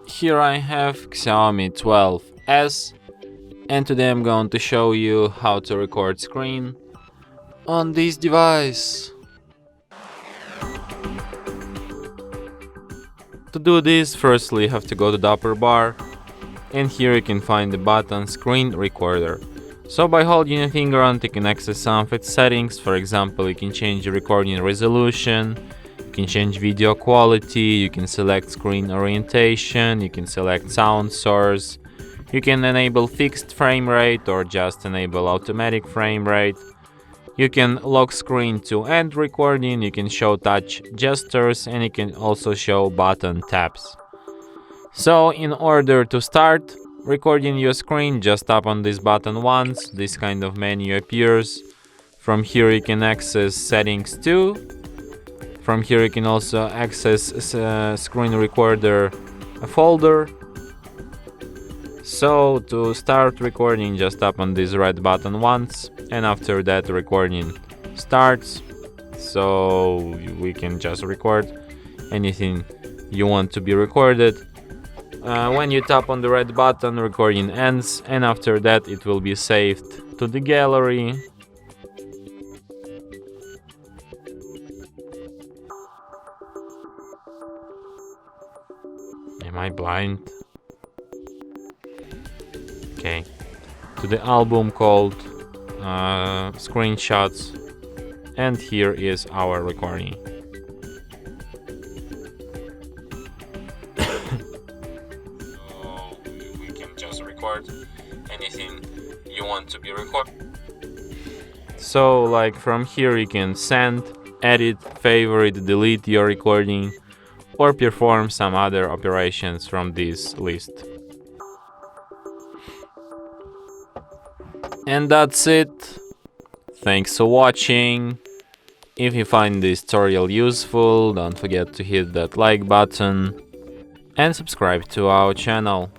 Here I have XIAOMI 12S, and today I'm going to show you how to record screen on this device. To do this, firstly you have to go to the upper bar, and here you can find the button Screen Recorder. So by holding your finger on it, you can access some of its settings. For example, you can change the recording resolution, you can change video quality, you can select screen orientation, you can select sound source, you can enable fixed frame rate or just enable automatic frame rate. You can lock screen to end recording, you can show touch gestures, and you can also show button taps. So in order to start recording your screen, just tap on this button once, this kind of menu appears. From here you can access settings too. From here you can also access screen recorder folder. So to start recording, just tap on this red button once, and after that recording starts. So we can just record anything you want to be recorded. When you tap on the red button, recording ends, and after that it will be saved to the gallery. Am I blind? Okay. To the album called Screenshots, and here is our recording. We can just record anything you want to be recorded. So like from here you can send, edit, favorite, delete your recording, or perform some other operations from this list. And that's it. Thanks for watching. If you find this tutorial useful, don't forget to hit that like button and subscribe to our channel.